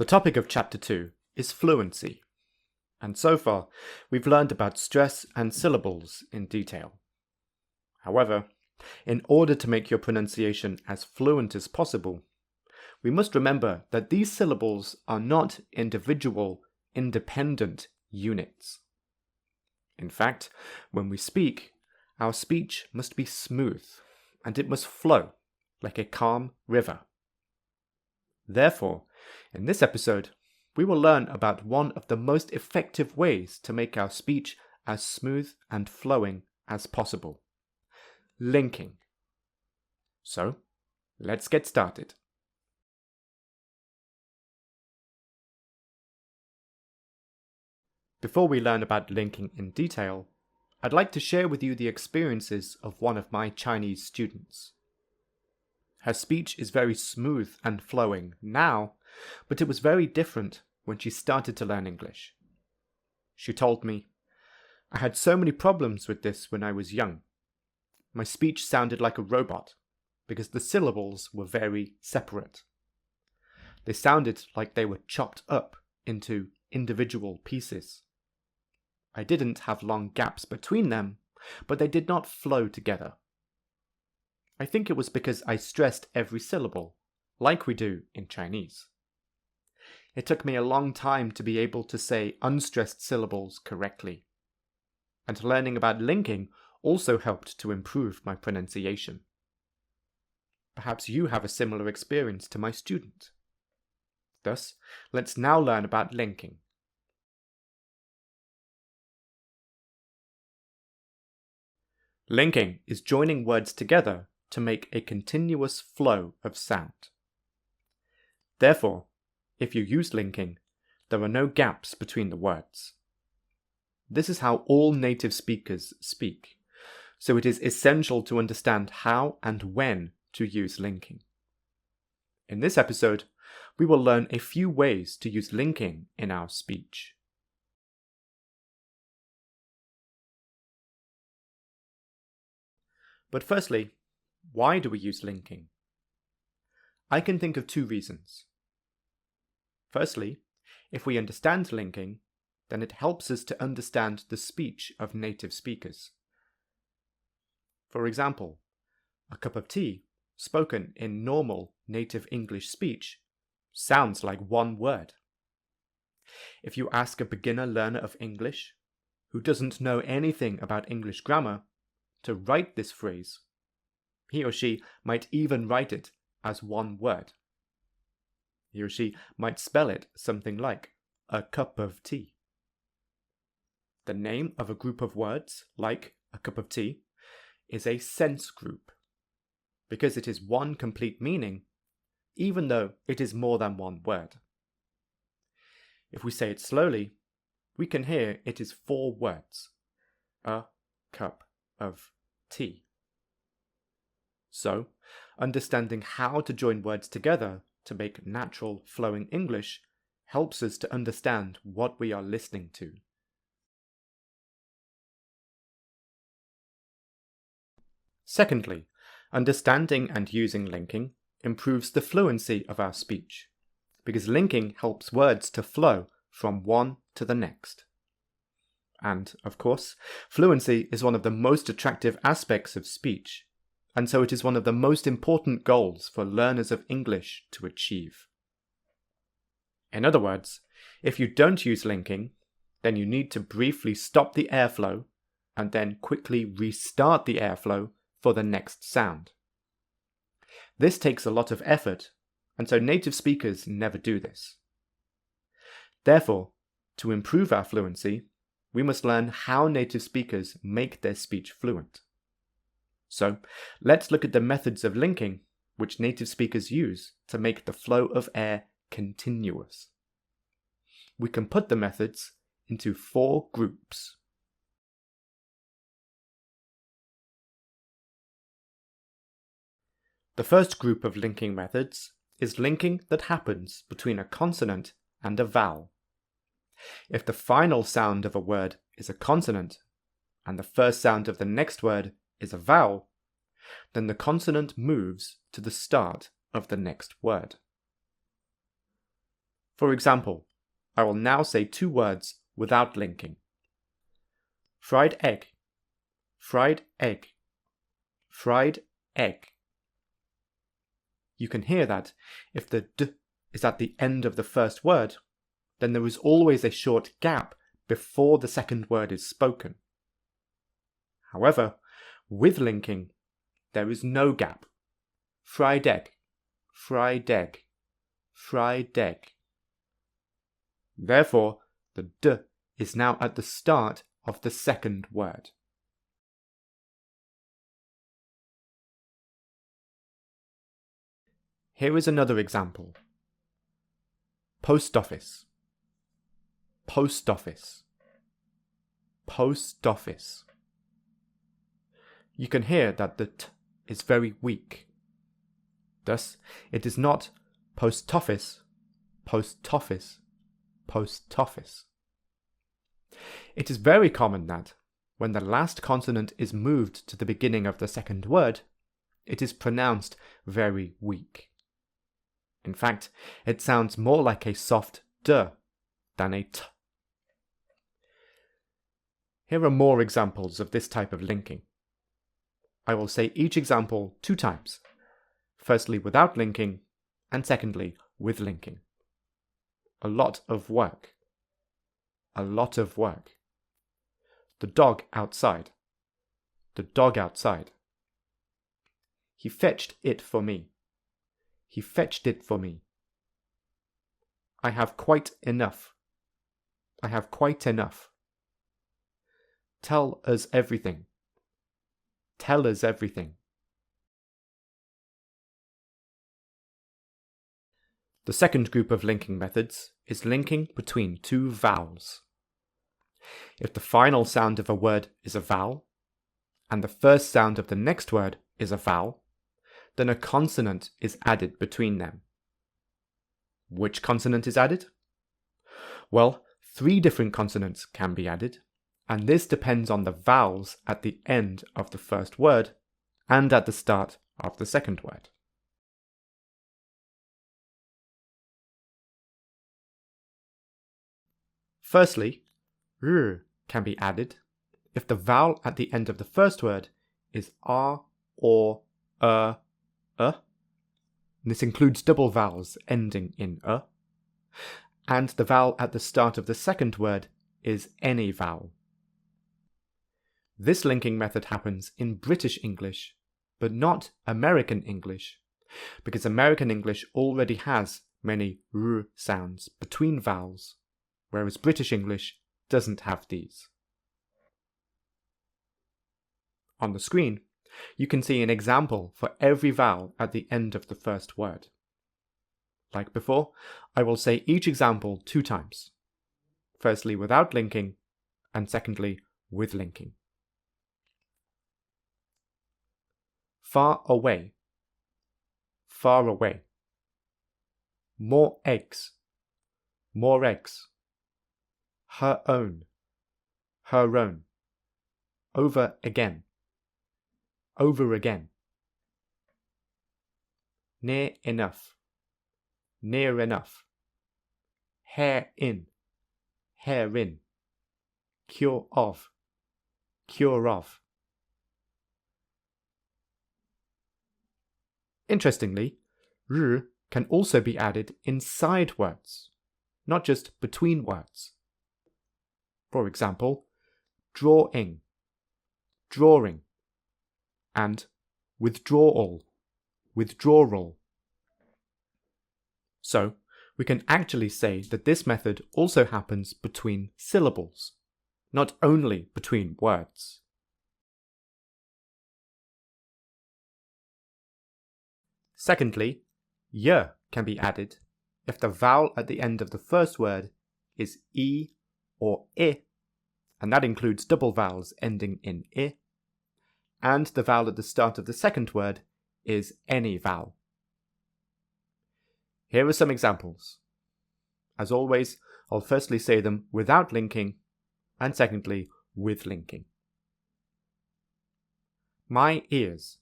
The topic of Chapter 2 is fluency, and so far we've learned about stress and syllables in detail. However, in order to make your pronunciation as fluent as possible, we must remember that these syllables are not individual, independent units. In fact, when we speak, our speech must be smooth, and it must flow like a calm river. Therefore, in this episode, we will learn about one of the most effective ways to make our speech as smooth and flowing as possible: linking. So, let's get started. Before we learn about linking in detail, I'd like to share with you the experiences of one of my Chinese students. Her speech is very smooth and flowing now, but it was very different when she started to learn English. She told me, "I had so many problems with this when I was young. My speech sounded like a robot because the syllables were very separate. They sounded like they were chopped up into individual pieces. I didn't have long gaps between them, but they did not flow together. I think it was because I stressed every syllable, like we do in Chinese. It took me a long time to be able to say unstressed syllables correctly. And learning about linking also helped to improve my pronunciation." Perhaps you have a similar experience to my student. Thus, let's now learn about linking. Linking is joining words together to make a continuous flow of sound. Therefore, if you use linking, there are no gaps between the words. This is how all native speakers speak, so it is essential to understand how and when to use linking. In this episode, we will learn a few ways to use linking in our speech. But firstly, why do we use linking? I can think of two reasons. Firstly, if we understand linking, then it helps us to understand the speech of native speakers. For example, a cup of tea, spoken in normal native English speech, sounds like one word. If you ask a beginner learner of English, who doesn't know anything about English grammar, to write this phrase, he or she might even write it as one word. He or she might spell it something like a cup of tea. The name of a group of words, like a cup of tea, is a sense group, because it is one complete meaning, even though it is more than one word. If we say it slowly, we can hear it is four words: a cup of tea. So, understanding how to join words together to make natural, flowing English helps us to understand what we are listening to. Secondly, understanding and using linking improves the fluency of our speech, because linking helps words to flow from one to the next. And, of course, fluency is one of the most attractive aspects of speech, and so it is one of the most important goals for learners of English to achieve. In other words, if you don't use linking, then you need to briefly stop the airflow and then quickly restart the airflow for the next sound. This takes a lot of effort, and so native speakers never do this. Therefore, to improve our fluency, we must learn how native speakers make their speech fluent. So, let's look at the methods of linking which native speakers use to make the flow of air continuous. We can put the methods into four groups. The first group of linking methods is linking that happens between a consonant and a vowel. If the final sound of a word is a consonant, and the first sound of the next word is a vowel, then the consonant moves to the start of the next word. For example, I will now say two words without linking. Fried egg, fried egg, fried egg. You can hear that if the d is at the end of the first word, then there is always a short gap before the second word is spoken. However, with linking, there is no gap. Fried egg, fried egg, fried egg. Therefore, the d is now at the start of the second word. Here is another example. Post office, post office, post office. You can hear that the t is very weak. Thus, it is not post office, post office, post office. It is very common that, when the last consonant is moved to the beginning of the second word, it is pronounced very weak. In fact, it sounds more like a soft d than a t. Here are more examples of this type of linking. I will say each example 2 times, firstly without linking, and secondly with linking. A lot of work. A lot of work. The dog outside. The dog outside. He fetched it for me. He fetched it for me. I have quite enough. I have quite enough. Tell us everything. Tell us everything. The second group of linking methods is linking between 2 vowels. If the final sound of a word is a vowel, and the first sound of the next word is a vowel, then a consonant is added between them. Which consonant is added? Well, 3 different consonants can be added, and this depends on the vowels at the end of the first word and at the start of the second word. Firstly, r can be added if the vowel at the end of the first word is r, or, This includes double vowels ending in and the vowel at the start of the second word is any vowel. This linking method happens in British English, but not American English, because American English already has many r sounds between vowels, whereas British English doesn't have these. On the screen, you can see an example for every vowel at the end of the first word. Like before, I will say each example 2 times, firstly without linking, and secondly with linking. Far away, far away. More eggs, more eggs. Her own, her own. Over again, over again. Near enough, near enough. Hair in, hair in. Cure of, cure of. Interestingly, r can also be added inside words, not just between words. For example, drawing, drawing, and withdrawal, withdrawal. So, we can actually say that this method also happens between syllables, not only between words. Secondly, y can be added if the vowel at the end of the first word is e or I, and that includes double vowels ending in I, and the vowel at the start of the second word is any vowel. Here are some examples. As always, I'll firstly say them without linking, and secondly with linking. My ears,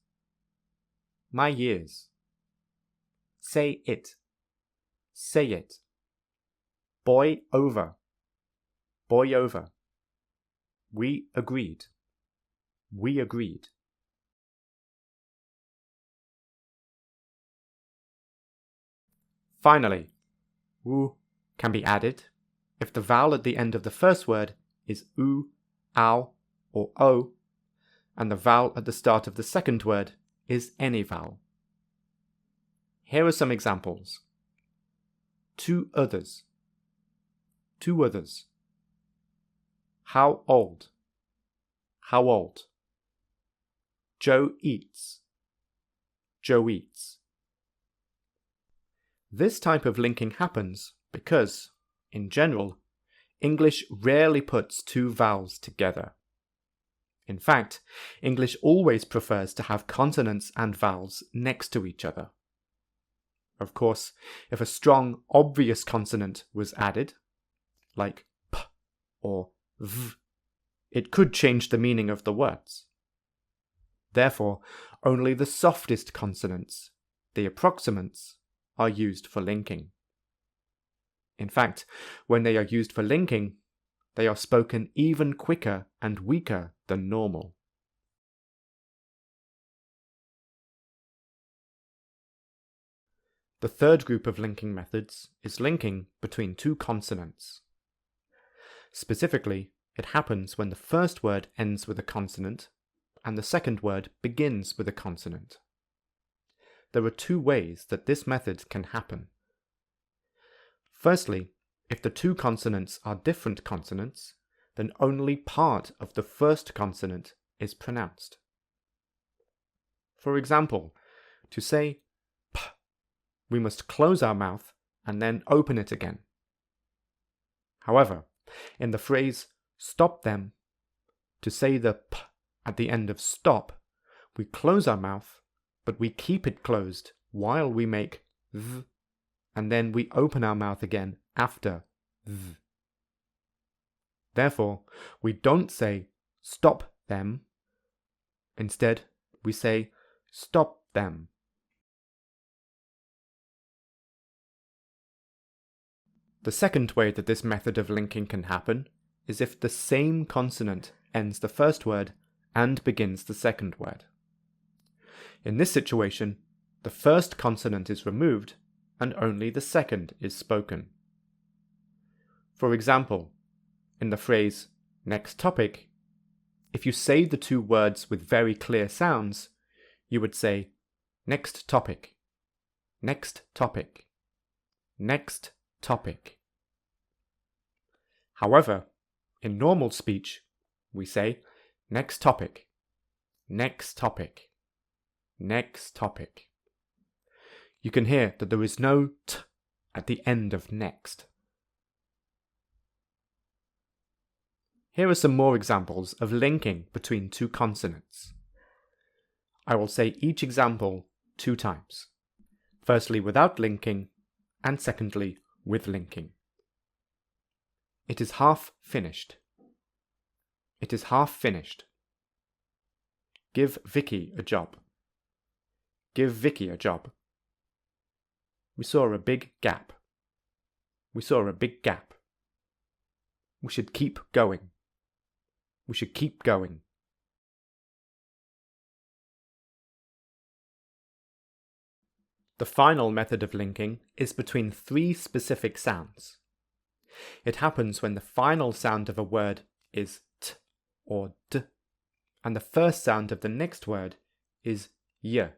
my ears. Say it, say it. Boy over. Boy over. We agreed. We agreed. Finally, wu can be added if the vowel at the end of the first word is u, ow, or o, and the vowel at the start of the second word is any vowel. Here are some examples. Two others. Two others. How old? How old? Joe eats. Joe eats. This type of linking happens because, in general, English rarely puts two vowels together. In fact, English always prefers to have consonants and vowels next to each other. Of course, if a strong, obvious consonant was added, like p or v, it could change the meaning of the words. Therefore, only the softest consonants, the approximants, are used for linking. In fact, when they are used for linking, they are spoken even quicker and weaker than normal. The third group of linking methods is linking between two consonants. Specifically, it happens when the first word ends with a consonant and the second word begins with a consonant. There are two ways that this method can happen. Firstly, if the two consonants are different consonants, then only part of the first consonant is pronounced. For example, to say p, we must close our mouth and then open it again. However, in the phrase stop them, to say the p at the end of stop, we close our mouth, but we keep it closed while we make v, and then we open our mouth again after v. Therefore, we don't say stop them. Instead, we say stop them. The second way that this method of linking can happen is if the same consonant ends the first word and begins the second word. In this situation, the first consonant is removed and only the second is spoken. For example, in the phrase next topic, if you say the two words with very clear sounds, you would say next topic, next topic, next topic. However, in normal speech, we say next topic, next topic, next topic. You can hear that there is no t at the end of next. Here are some more examples of linking between two consonants. I will say each example 2 times. Firstly without linking, and secondly with linking. It is half finished. It is half finished. Give Vicky a job. Give Vicky a job. We saw a big gap. We saw a big gap. We should keep going. We should keep going. The final method of linking is between 3 specific sounds. It happens when the final sound of a word is t or d, and the first sound of the next word is y.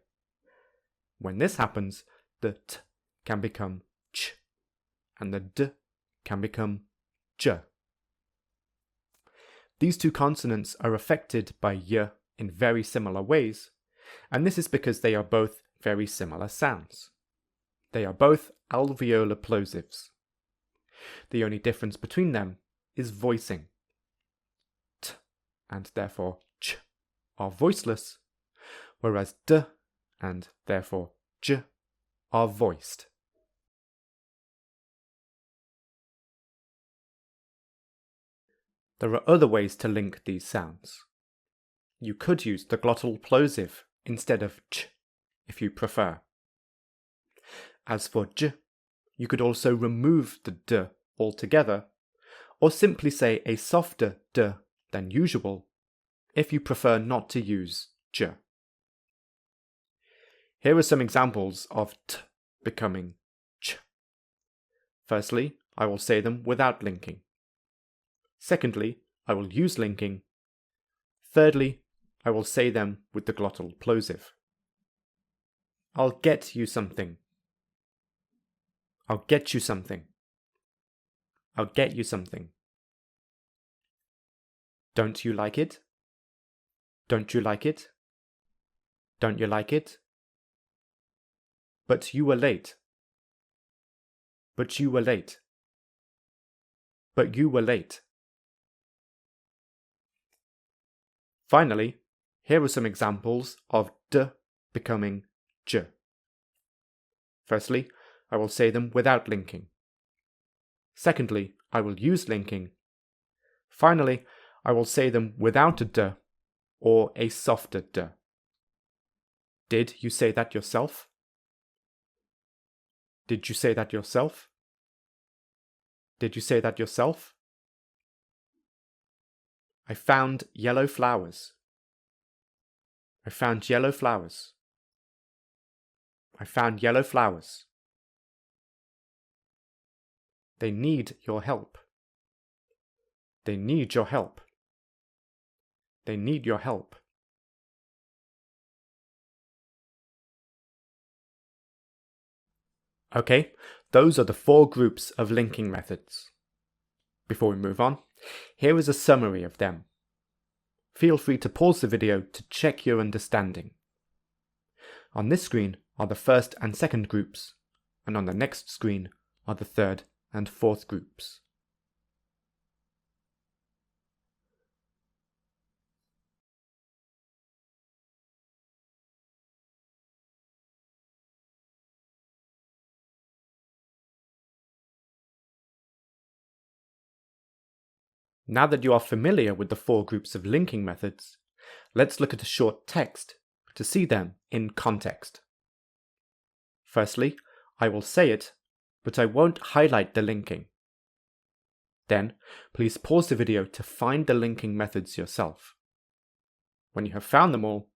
When this happens, the t can become ch, and the d can become j. These two consonants are affected by y in very similar ways, and this is because they are both very similar sounds. They are both alveolar plosives. The only difference between them is voicing. T and therefore ch are voiceless, whereas d and therefore j are voiced. There are other ways to link these sounds. You could use the glottal plosive instead of ch, if you prefer. As for j, you could also remove the d altogether, or simply say a softer d than usual if you prefer not to use j. Here are some examples of t becoming ch. Firstly, I will say them without linking. Secondly, I will use linking. Thirdly, I will say them with the glottal plosive. I'll get you something. I'll get you something. I'll get you something. Don't you like it? Don't you like it? Don't you like it? But you were late. But you were late. But you were late. Finally, here are some examples of d becoming j. Firstly, I will say them without linking. Secondly, I will use linking. Finally, I will say them without a d or a softer d. Did you say that yourself? Did you say that yourself? Did you say that yourself? I found yellow flowers. I found yellow flowers. I found yellow flowers. They need your help. They need your help. They need your help. Okay, those are the 4 groups of linking methods. Before we move on, here is a summary of them. Feel free to pause the video to check your understanding. On this screen are the first and second groups, and on the next screen are the third and fourth groups. Now that you are familiar with the 4 groups of linking methods, let's look at a short text to see them in context. Firstly, I will say it, but I won't highlight the linking. Then, please pause the video to find the linking methods yourself. When you have found them all,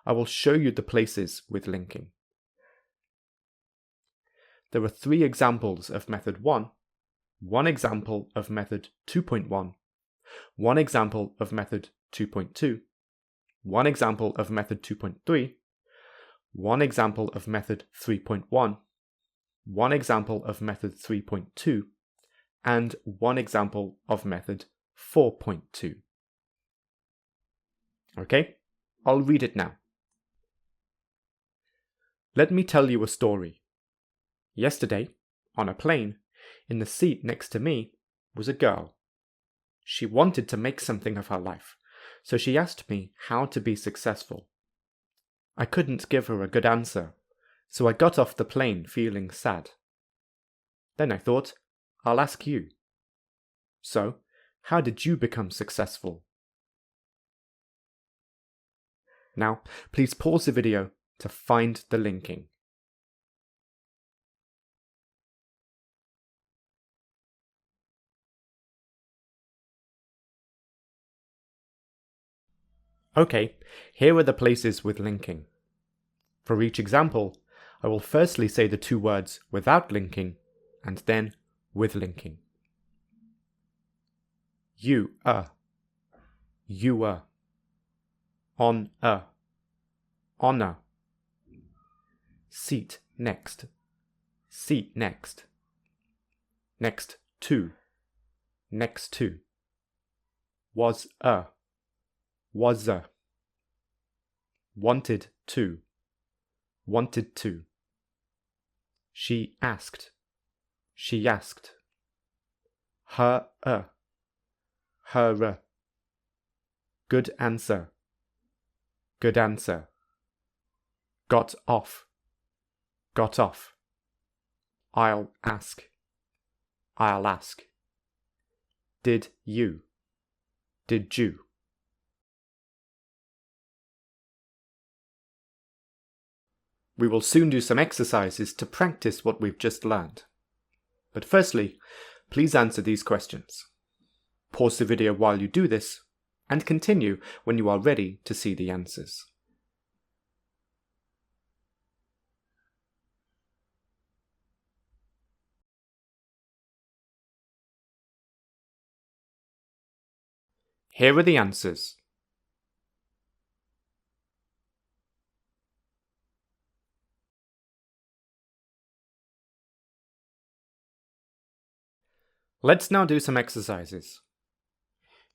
I will show you the places with linking. There are 3 examples of method 1, 1 example of method 2.1, 1 example of method 2.2, 1 example of method 2.3, 1 example of method 3.1, 1 example of method 3.2, and 1 example of method 4.2. Okay, I'll read it now. Let me tell you a story. Yesterday, on a plane, in the seat next to me was a girl. She wanted to make something of her life, so she asked me how to be successful. I couldn't give her a good answer, so I got off the plane feeling sad. Then I thought, I'll ask you. So, how did you become successful? Now, please pause the video to find the linking. Okay, here are the places with linking. For each example, I will firstly say the 2 words without linking, and then with linking. You were, on a, honor, seat next, next to, was a, wanted to, she asked, her good answer, got off, I'll ask, did you, We will soon do some exercises to practice what we've just learned. But firstly, Please answer these questions. Pause the video while you do this, and continue when you are ready to see the answers. Here are the answers. Let's now do some exercises.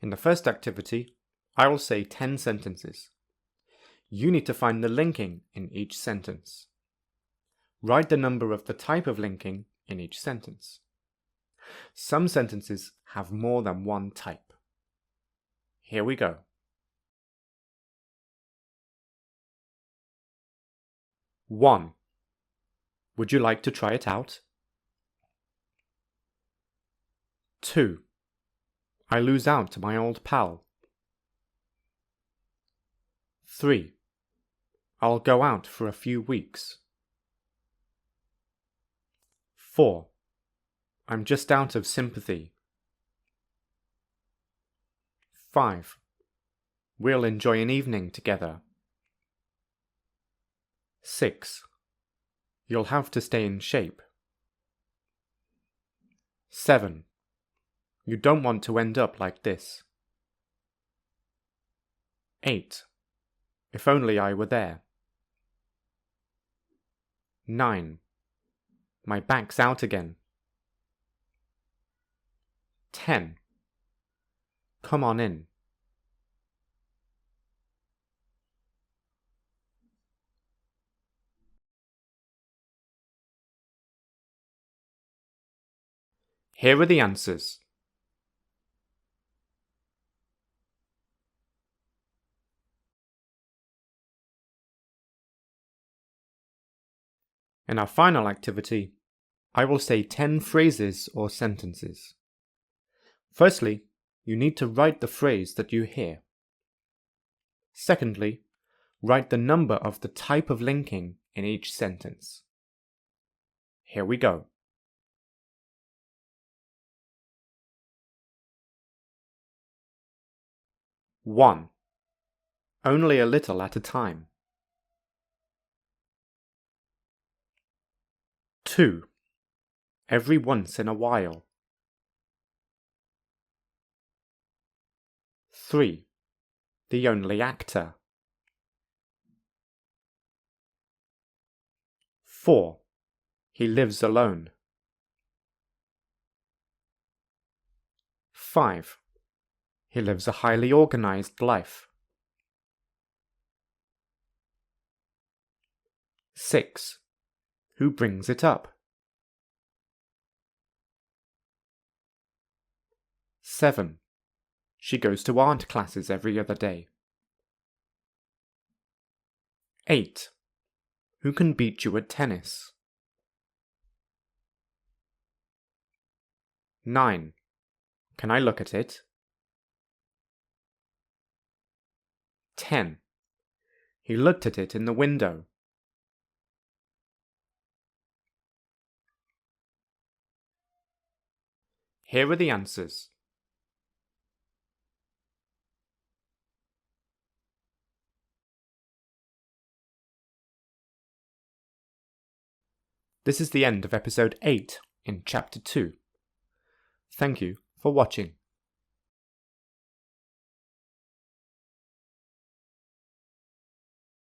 In the first activity, I will say 10 sentences. You need to find the linking in each sentence. Write the number of the type of linking in each sentence. Some sentences have more than one type. Here we go. 1. Would you like to try it out? 2. I lose out to my old pal. 3. I'll go out for a few weeks. 4. I'm just out of sympathy. 5. We'll enjoy an evening together. 6. You'll have to stay in shape. 7. You don't want to end up like this. 8. If only I were there. 9. My back's out again. 10. Come on in. Here are the answers. In our final activity, I will say 10 phrases or sentences. Firstly, you need to write the phrase that you hear. Secondly, write the number of the type of linking in each sentence. Here we go. 1. Only a little at a time. 2. Every once in a while. 3. The only actor. 4. He lives alone. 5. He lives a highly organized life. 6. Who brings it up? 7. She goes to art classes every other day. 8. Who can beat you at tennis? 9. Can I look at it? 10. He looked at it in the window. Here are the answers. This is the end of episode 8 in chapter 2. Thank you for watching.